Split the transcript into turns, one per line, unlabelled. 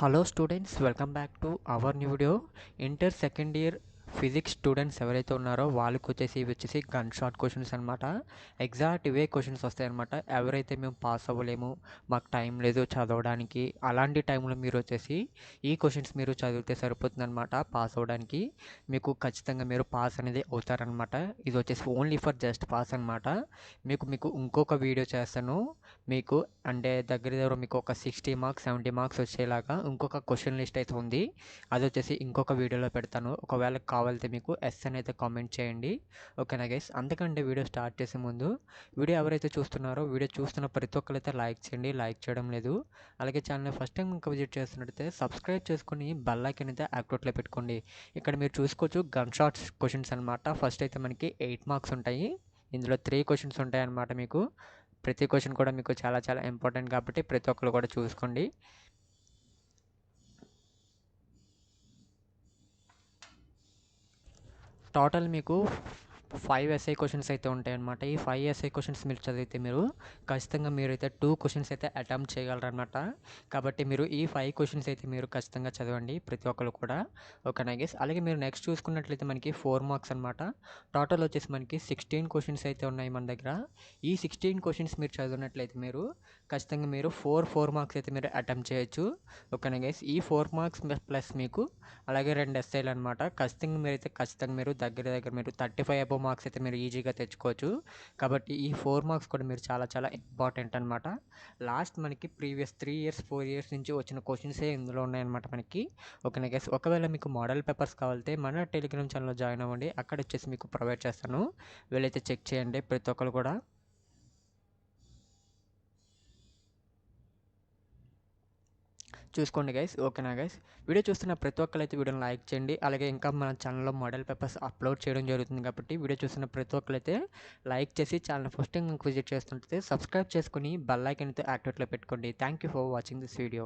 Hello students, welcome back to our new video. Inter second year physics students ఎవరైతే ఉన్నారో వాళ్ళకి వచ్చేసి gun shot questions అనమాట. Exact ఇవే క్వశ్చన్స్ వస్తాయన్నమాట. ఎవరైతే మేము పాస్ అవ్వలేము, మాకు టైం లేదు చదవడానికి, అలాంటి టైంలో మీరు వచ్చేసి ఈ క్వశ్చన్స్ మీరు చదివితే సరిపోతుందన్నమాట. పాస్ అవ్వడానికి మీకు ఖచ్చితంగా మీరు పాస్ అనేది అవుతారనమాట. ఇది వచ్చేసి ఓన్లీ ఫర్ జస్ట్ పాస్ అనమాట. మీకు ఇంకొక వీడియో చేస్తాను. మీకు అంటే దగ్గర మీకు ఒక 60 మార్క్స్ 70 మార్క్స్ వచ్చేలాగా ఇంకొక క్వశ్చన్ లిస్ట్ అయితే ఉంది. అది వచ్చేసి ఇంకొక వీడియోలో పెడతాను. ఒకవేళ కావాలితే మీకు ఎస్ అని అయితే కామెంట్ చేయండి. ఓకేనా గైస్? అందుకంటే వీడియో స్టార్ట్ చేసే ముందు వీడియో ఎవరైతే చూస్తున్నారో వీడియో చూస్తున్న ప్రతి ఒక్కరైతే లైక్ చేయండి. లైక్ చేయడం లేదు. అలాగే ఛానల్ ఫస్ట్ టైం ఇంకా విజిట్ చేస్తున్నట్టయితే సబ్స్క్రైబ్ చేసుకుని బెల్ ఐకాన్ అయితే యాక్టివేట్లో పెట్టుకోండి. ఇక్కడ మీరు చూసుకోవచ్చు గన్ షాట్స్ క్వశ్చన్స్ అనమాట. ఫస్ట్ అయితే మనకి 8 మార్క్స్ ఉంటాయి. ఇందులో 3 క్వశ్చన్స్ ఉంటాయి అన్నమాట. మీకు ప్రతి క్వశ్చన్ కూడా మీకు చాలా చాలా ఇంపార్టెంట్ కాబట్టి ప్రతి ఒక్కరు కూడా చూసుకోండి. టోటల్ మీకు 5 ఎస్ఐ క్వశ్చన్స్ అయితే ఉంటాయన్నమాట. ఈ 5 ఎస్ఐ క్వశ్చన్స్ మీరు చదివితే మీరు ఖచ్చితంగా మీరైతే 2 క్వశ్చన్స్ అయితే అటెంప్ట్ చేయగలరనమాట. కాబట్టి మీరు ఈ 5 క్వశ్చన్స్ అయితే మీరు ఖచ్చితంగా చదవండి ప్రతి ఒక్కరు కూడా. ఓకేనా గైస్? అలాగే మీరు నెక్స్ట్ చూసుకున్నట్లయితే మనకి 4 మార్క్స్ అనమాట. టోటల్ వచ్చేసి మనకి 16 క్వశ్చన్స్ అయితే ఉన్నాయి మన దగ్గర. ఈ 16 క్వశ్చన్స్ మీరు చదివినట్లయితే మీరు ఖచ్చితంగా మీరు 4 మార్క్స్ అయితే మీరు అటెంప్ట్ చేయొచ్చు. ఓకేనా గైస్? ఈ 4 మార్క్స్ ప్లస్ మీకు అలాగే 2 ఎస్ఐలు అనమాట. ఖచ్చితంగా మీరు దగ్గర మీరు 35 అబోవ్ మార్క్స్ అయితే మీరు ఈజీగా తెచ్చుకోవచ్చు. కాబట్టి ఈ 4 మార్క్స్ కూడా మీరు చాలా చాలా ఇంపార్టెంట్ అనమాట. లాస్ట్ మనకి ప్రీవియస్ 3 ఇయర్స్ 4 ఇయర్స్ నుంచి వచ్చిన క్వశ్చన్సే ఇందులో ఉన్నాయన్నమాట మనకి. ఓకేనా గైస్? ఒకవేళ మీకు మోడల్ పేపర్స్ కావాలంటే మన టెలిగ్రామ్ ఛానల్లో జాయిన్ అవ్వండి. అక్కడ వచ్చేసి మీకు ప్రొవైడ్ చేస్తాను. వీళ్ళైతే చెక్ చేయండి ప్రతి ఒక్కరు కూడా. చూసుకోండి గైస్. ఓకేనా గైస్? వీడియో చూస్తున్న ప్రతి ఒక్కరైతే వీడియోని లైక్ చేయండి. అలాగే ఇంకా మన ఛానల్లో మోడల్ పేపర్స్ అప్లోడ్ చేయడం జరుగుతుంది కాబట్టి వీడియో చూస్తున్న ప్రతి ఒక్కరైతే లైక్ చేసి ఛానల్ ఫస్ట్ టైం విజిట్ చేస్తుంటే సబ్స్క్రైబ్ చేసుకుని బెల్ ఐకాన్ అయితే యాక్టివేట్లో పెట్టుకోండి. Thank you for watching this video.